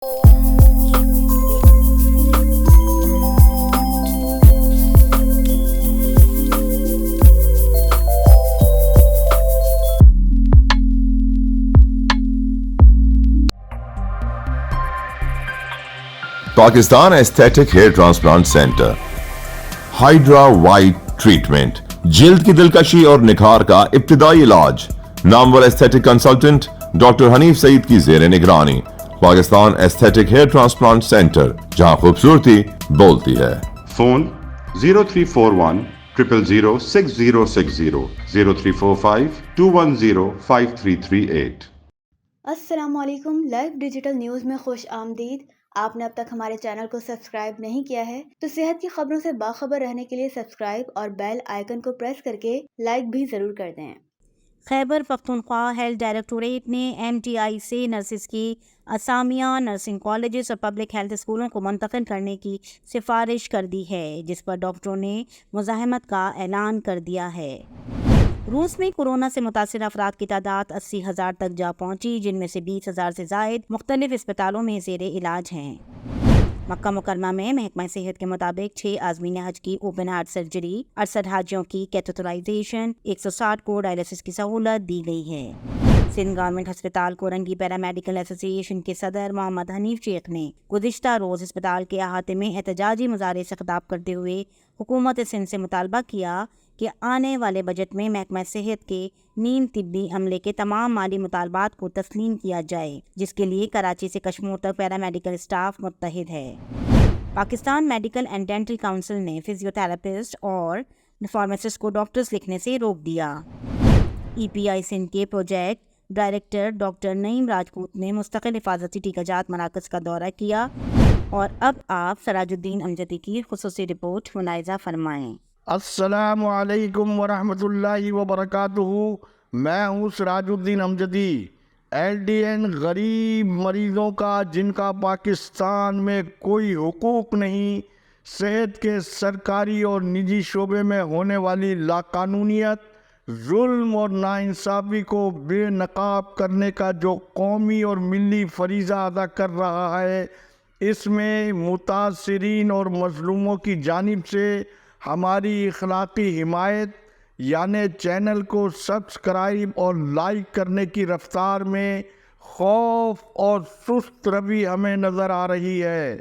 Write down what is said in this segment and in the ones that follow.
Pakistan aesthetic hair transplant centre hydra white treatment, جلد کی دلکشی اور نکھار کا ابتدائی علاج، نامور aesthetic consultant doctor Hanif Saeed کی زیر نگرانی۔ Pakistan aesthetic hair transplant centre, جہاں خوبصورتی بولتی ہے۔ فون 0341 000 6060 0345 210 5338۔ السلام علیکم، لائیو ڈیجیٹل نیوز میں خوش آمدید۔ آپ نے اب تک ہمارے چینل کو سبسکرائب نہیں کیا ہے تو صحت کی خبروں سے باخبر رہنے کے لیے سبسکرائب اور بیل آئیکن کو پریس کر کے لائک بھی ضرور کر دیں۔ خیبر پختونخوا ہیلتھ ڈائریکٹوریٹ نے MTI سے نرسز کی اسامیاں نرسنگ کالجز اور پبلک ہیلتھ اسکولوں کو منتقل کرنے کی سفارش کر دی ہے، جس پر ڈاکٹروں نے مزاحمت کا اعلان کر دیا ہے۔ روس میں کورونا سے متاثرہ افراد کی تعداد 80,000 تک جا پہنچی، جن میں سے 20,000 سے زائد مختلف اسپتالوں میں زیر علاج ہیں۔ مکہ مکرمہ میں محکمہ صحت کے مطابق 6 عازمین حج کی اوپن ہارٹ سرجری، 68 حاجیوں کی کیتھیٹرائزیشن، 160 کو ڈائلسس کی سہولت دی گئی ہے۔ سندھ گورنمنٹ ہسپتال کورنگی پیرامیڈیکل ایسوسی ایشن کے صدر محمد حنیف شیخ نے گزشتہ روز ہسپتال کے احاطے میں احتجاجی مظاہرے سے خطاب کرتے ہوئے حکومت سندھ سے مطالبہ کیا کہ آنے والے بجٹ میں محکمہ صحت کے نیم طبی عملے کے تمام مالی مطالبات کو تسلیم کیا جائے، جس کے لیے کراچی سے کشمور تک پیرامیڈیکل اسٹاف متحد ہے۔ Pakistan medical and dental council نے فزیو تھراپسٹ اور فارماسسٹ کو ڈاکٹرز لکھنے سے روک دیا۔ EPI سندھ کے پروجیکٹ ڈائریکٹر ڈاکٹر نعیم راجپوت نے مستقل حفاظتی ٹیکہ جات مراکز کا دورہ کیا، اور اب آپ سراج الدین امجدی کی خصوصی رپورٹ ملاحظہ فرمائیں۔ السلام علیکم ورحمۃ اللہ وبرکاتہ۔ میں ہوں سراج الدین امجدی۔ LDN غریب مریضوں کا جن کا پاکستان میں کوئی حقوق نہیں، صحت کے سرکاری اور نجی شعبے میں ہونے والی لاقانونیت، ظلم اور ناانصافی کو بے نقاب کرنے کا جو قومی اور ملی فریضہ ادا کر رہا ہے، اس میں متاثرین اور مظلوموں کی جانب سے ہماری اخلاقی حمایت، یعنی چینل کو سبسکرائب اور لائک کرنے کی رفتار میں خوف اور سست روی ہمیں نظر آ رہی ہے۔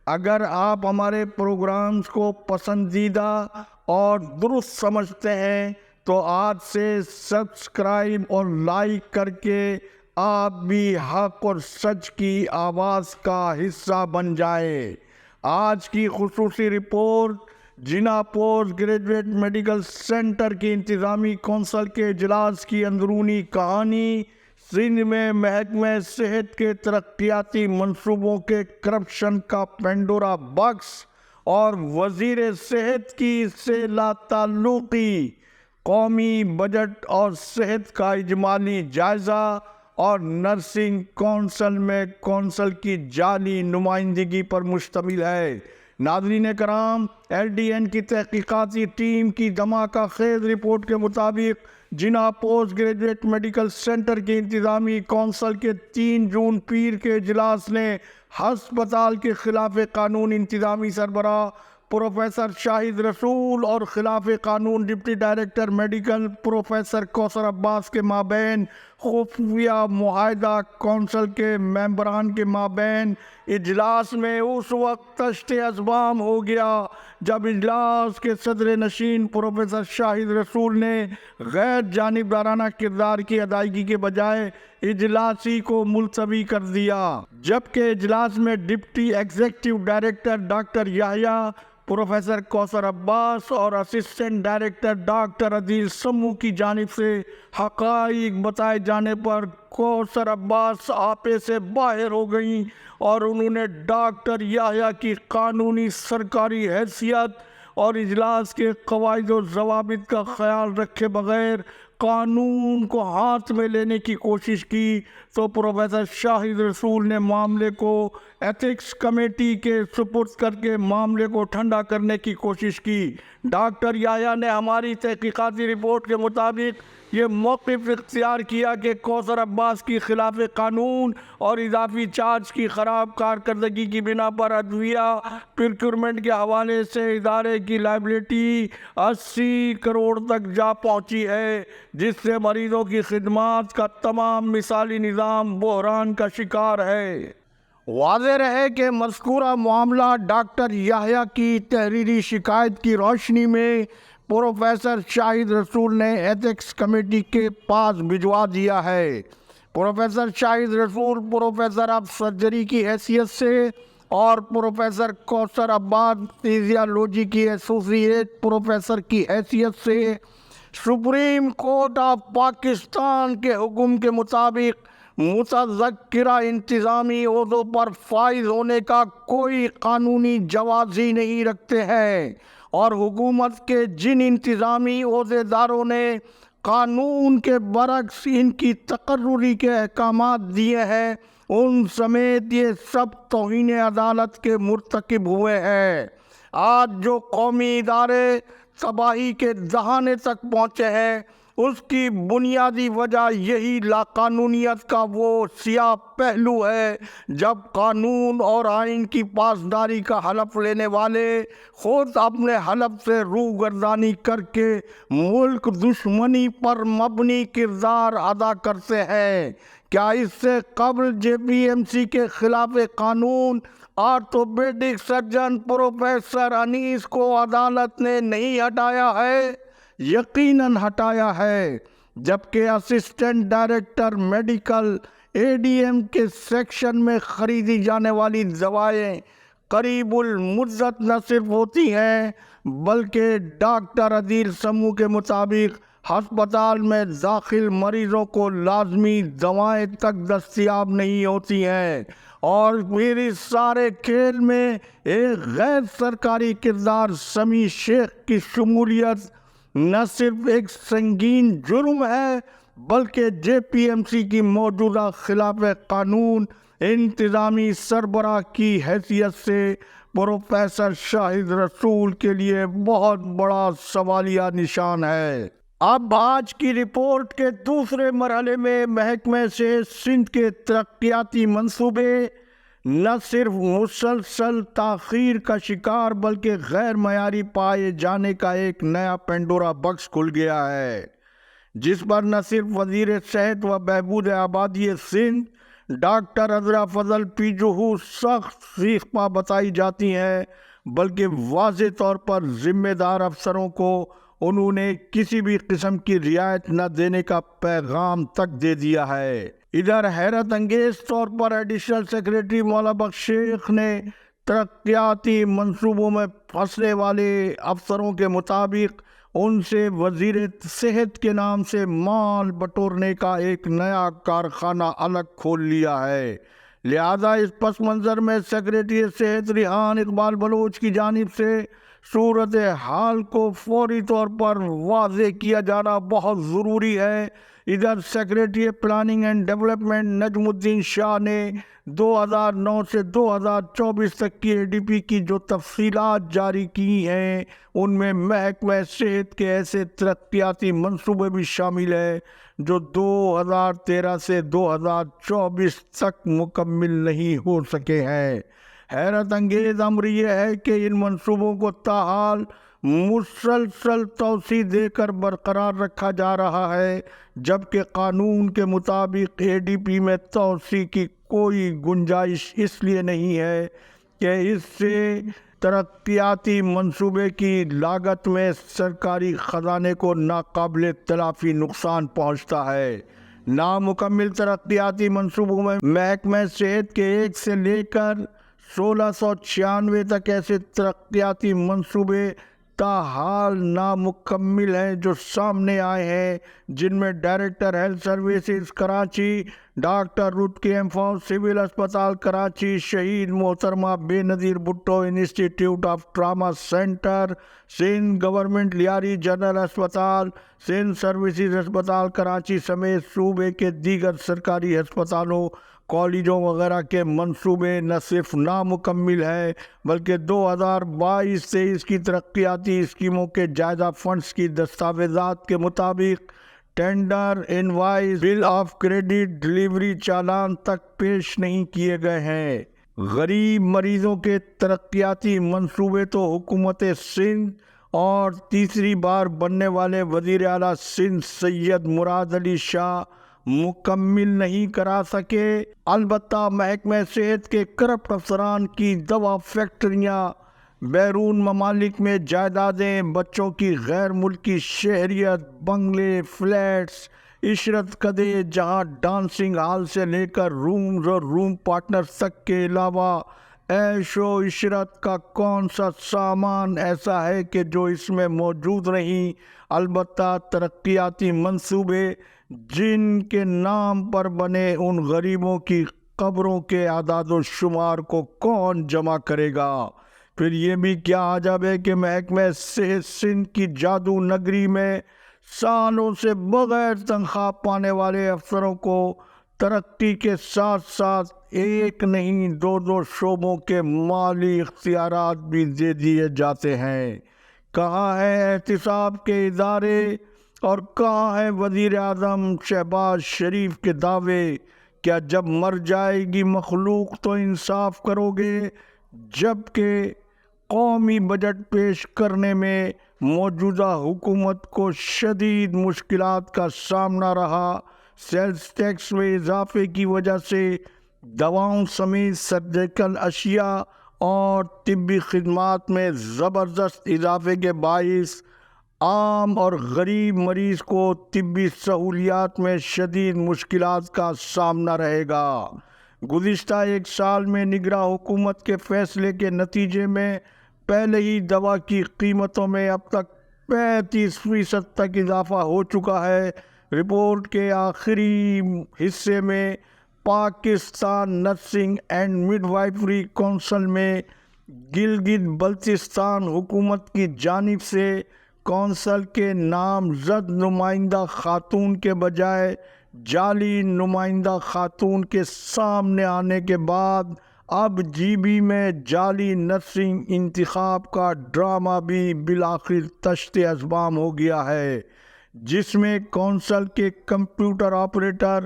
اگر آپ ہمارے پروگرامز کو پسندیدہ اور درست سمجھتے ہیں تو آج سے سبسکرائب اور لائک کر کے آپ بھی حق اور سچ کی آواز کا حصہ بن جائیں۔ آج کی خصوصی رپورٹ جناح پوسٹ گریجویٹ میڈیکل سینٹر کی انتظامی کونسل کے اجلاس کی اندرونی کہانی، سندھ میں محکمہ صحت کے ترقیاتی منصوبوں کے کرپشن کا پینڈورا باکس اور وزیر صحت کی اس سے لا تعلقی، قومی بجٹ اور صحت کا اجمالی جائزہ، اور نرسنگ کونسل میں کونسل کی جعلی نمائندگی پر مشتمل ہے۔ ناظرین کرام، LDN کی تحقیقاتی ٹیم کی دھماکہ خیز رپورٹ کے مطابق جناح پوسٹ گریجویٹ میڈیکل سینٹر کی انتظامی کونسل کے 3 جون پیر کے اجلاس نے ہسپتال کے خلاف قانون انتظامی سربراہ پروفیسر شاہد رسول اور خلاف قانون ڈپٹی ڈائریکٹر میڈیکل پروفیسر کوثر عباس کے مابین خفیہ معاہدہ کونسل کے ممبران کے مابین اجلاس میں اس وقت تشت اذبام ہو گیا جب اجلاس کے صدر نشین پروفیسر شاہد رسول نے غیر جانبدارانہ کردار کی ادائیگی کے بجائے اجلاسی کو ملتوی کر دیا، جبکہ اجلاس میں ڈپٹی ایگزیکٹو ڈائریکٹر ڈاکٹر یحییٰ، پروفیسر کوثر عباس اور اسسٹنٹ ڈائریکٹر ڈاکٹر عدیل سمو کی جانب سے حقائق بتائے جانے پر کوثر عباس آپے سے باہر ہو گئیں اور انہوں نے ڈاکٹر یحییٰ کی قانونی سرکاری حیثیت اور اجلاس کے قواعد و ضوابط کا خیال رکھے بغیر قانون کو ہاتھ میں لینے کی کوشش کی تو پروفیسر شاہد رسول نے معاملے کو ایتھکس کمیٹی کے سپرد کر کے معاملے کو ٹھنڈا کرنے کی کوشش کی۔ ڈاکٹر یحییٰ نے ہماری تحقیقاتی رپورٹ کے مطابق یہ موقف اختیار کیا کہ کوثر عباس کی خلاف قانون اور اضافی چارج کی خراب کارکردگی کی بنا پر ادویہ پروکیورمنٹ کے حوالے سے ادارے کی لائبلٹی 80 کروڑ تک جا پہنچی ہے، جس سے مریضوں کی خدمات کا تمام مثالی نظام بحران کا شکار ہے۔ واضح رہے کہ مذکورہ معاملہ ڈاکٹر یحییٰ کی تحریری شکایت کی روشنی میں پروفیسر شاہد رسول نے ایتھکس کمیٹی کے پاس بھجوا دیا ہے۔ پروفیسر شاہد رسول پروفیسر آف سرجری کی حیثیت سے اور پروفیسر کوثر عباس فزیالوجی کی ایسوسیٹ پروفیسر کی حیثیت سے سپریم کورٹ آف پاکستان کے حکم کے مطابق متذکرہ انتظامی عہدوں پر فائز ہونے کا کوئی قانونی جواز ہی نہیں رکھتے ہیں، اور حکومت کے جن انتظامی عہدے داروں نے قانون کے برعکس ان کی تقرری کے احکامات دیے ہیں، ان سمیت یہ سب توہین عدالت کے مرتکب ہوئے ہیں۔ آج جو قومی ادارے تباہی کے دہانے تک پہنچے ہیں، اس کی بنیادی وجہ یہی لاقانونیت کا وہ سیاہ پہلو ہے جب قانون اور آئین کی پاسداری کا حلف لینے والے خود اپنے حلف سے روگردانی کر کے ملک دشمنی پر مبنی کردار ادا کرتے ہیں۔ کیا اس سے قبل جے پی ایم سی کے خلاف قانون آرتھوپیڈک سرجن پروفیسر انیس کو عدالت نے نہیں ہٹایا ہے؟ یقیناً ہٹایا ہے، جبکہ اسسٹنٹ ڈائریکٹر میڈیکل اے ڈی ایم کے سیکشن میں خریدی جانے والی دوائیں قریب المدت نہ صرف ہوتی ہیں بلکہ ڈاکٹر عدیل سمو کے مطابق ہسپتال میں داخل مریضوں کو لازمی دوائیں تک دستیاب نہیں ہوتی ہیں، اور پھر اس سارے کھیل میں ایک غیر سرکاری کردار سمیع شیخ کی شمولیت نہ صرف ایک سنگین جرم ہے بلکہ جے پی ایم سی کی موجودہ خلاف قانون انتظامی سربراہ کی حیثیت سے پروفیسر شاہد رسول کے لیے بہت بڑا سوالیہ نشان ہے۔ اب آج کی رپورٹ کے دوسرے مرحلے میں محکمہ سے سندھ کے ترقیاتی منصوبے نہ صرف مسلسل تاخیر کا شکار بلکہ غیر معیاری پائے جانے کا ایک نیا پینڈورا باکس کھل گیا ہے، جس پر نہ صرف وزیر صحت و بہبود آبادی سندھ ڈاکٹر عذرا فضل پی جوہو سخت سیخ پا بتائی جاتی ہیں، بلکہ واضح طور پر ذمہ دار افسروں کو انہوں نے کسی بھی قسم کی رعایت نہ دینے کا پیغام تک دے دیا ہے۔ ادھر حیرت انگیز طور پر ایڈیشنل سیکریٹری مولا بخش شیخ نے ترقیاتی منصوبوں میں پھنسنے والے افسروں کے مطابق ان سے وزیر صحت کے نام سے مال بٹورنے کا ایک نیا کارخانہ الگ کھول لیا ہے۔ لہذا اس پس منظر میں سیکریٹری صحت ریحان اقبال بلوچ کی جانب سے صورتحال کو فوری طور پر واضح کیا جانا بہت ضروری ہے۔ ادھر سیکریٹری پلاننگ اینڈ ڈیولپمنٹ نجم الدین شاہ نے 2009 سے 2024 تک کی اے ڈی پی کی جو تفصیلات جاری کی ہیں ان میں محکمہ صحت کے ایسے ترقیاتی منصوبے بھی شامل ہیں جو 2013 سے 2024 تک مکمل نہیں ہو سکے ہیں۔ حیرت انگیز امر یہ ہے کہ ان منصوبوں کو تاحال مسلسل توسیع دے کر برقرار رکھا جا رہا ہے، جبکہ قانون کے مطابق اے ڈی پی میں توسیع کی کوئی گنجائش اس لیے نہیں ہے کہ اس سے ترقیاتی منصوبے کی لاگت میں سرکاری خزانے کو ناقابل تلافی نقصان پہنچتا ہے۔ نامکمل ترقیاتی منصوبوں میں محکمہ صحت کے 1 سے لے کر 1696 تک ایسے ترقیاتی منصوبے تاحال نامکمل ہیں جو سامنے آئے ہیں، جن میں director health services Karachi doctor Ruth K M civil اسپتال کراچی، شہید محترمہ Benazir Bhutto institute of trauma centre, Sindh government Lyari general اسپتال، سندھ سروسز اسپتال کراچی سمیت صوبے کے دیگر سرکاری ہسپتالوں، کالجوں وغیرہ کے منصوبے نہ صرف نامکمل ہیں بلکہ 2022-23 کی ترقیاتی اسکیموں کے جائزہ فنڈز کی دستاویزات کے مطابق tender, invoice, bill of credit, delivery چالان تک پیش نہیں کیے گئے ہیں۔ غریب مریضوں کے ترقیاتی منصوبے تو حکومت سندھ اور تیسری بار بننے والے وزیر اعلیٰ سندھ سید مراد علی شاہ مکمل نہیں کرا سکے، البتہ محکمہ صحت کے کرپٹ افسران کی دوا فیکٹریاں، بیرون ممالک میں جائیدادیں، بچوں کی غیر ملکی شہریت، بنگلے، فلیٹس، عشرت کدے جہاں ڈانسنگ ہال سے لے کر رومز اور روم پارٹنرز تک کے علاوہ عیش و عشرت کا کون سا سامان ایسا ہے کہ جو اس میں موجود نہیں؟ البتہ ترقیاتی منصوبے جن کے نام پر بنے ان غریبوں کی قبروں کے اعداد و شمار کو کون جمع کرے گا؟ پھر یہ بھی کیا عجب ہے کہ محکمہ صحت سندھ کی جادو نگری میں سالوں سے بغیر تنخواہ پانے والے افسروں کو ترقی کے ساتھ ساتھ ایک نہیں دو شعبوں کے مالی اختیارات بھی دے دیے جاتے ہیں۔ کہاں ہے احتساب کے ادارے اور کہاں ہے وزیر اعظم شہباز شریف کے دعوے؟ کیا جب مر جائے گی مخلوق تو انصاف کرو گے؟ جبکہ قومی بجٹ پیش کرنے میں موجودہ حکومت کو شدید مشکلات کا سامنا رہا۔ سیلز ٹیکس میں اضافے کی وجہ سے دواؤں سمیت سرجیکل اشیاء اور طبی خدمات میں زبردست اضافے کے باعث عام اور غریب مریض کو طبی سہولیات میں شدید مشکلات کا سامنا رہے گا۔ گزشتہ ایک سال میں نگراں حکومت کے فیصلے کے نتیجے میں پہلے ہی دوا کی قیمتوں میں اب تک 35% تک اضافہ ہو چکا ہے۔ رپورٹ کے آخری حصے میں Pakistan nursing and midwifery council میں گلگت بلتستان حکومت کی جانب سے کونسل کے نامزد نمائندہ خاتون کے بجائے جعلی نمائندہ خاتون کے سامنے آنے کے بعد اب جی بی میں جعلی نرسنگ انتخاب کا ڈرامہ بھی بالآخر تشت ازبام ہو گیا ہے، جس میں کونسل کے کمپیوٹر آپریٹر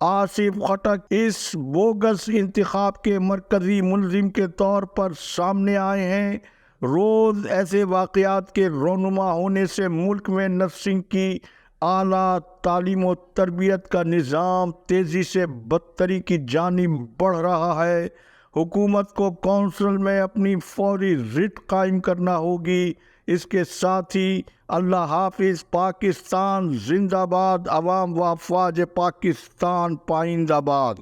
آصف خٹک اس بوگس انتخاب کے مرکزی ملزم کے طور پر سامنے آئے ہیں۔ روز ایسے واقعات کے رونما ہونے سے ملک میں نرسنگ کی اعلیٰ تعلیم و تربیت کا نظام تیزی سے بدتری کی جانب بڑھ رہا ہے۔ حکومت کو کونسل میں اپنی فوری رٹ قائم کرنا ہوگی۔ اس کے ساتھ ہی اللہ حافظ پاکستان زندہ باد، عوام و افواج پاکستان پائندہ باد۔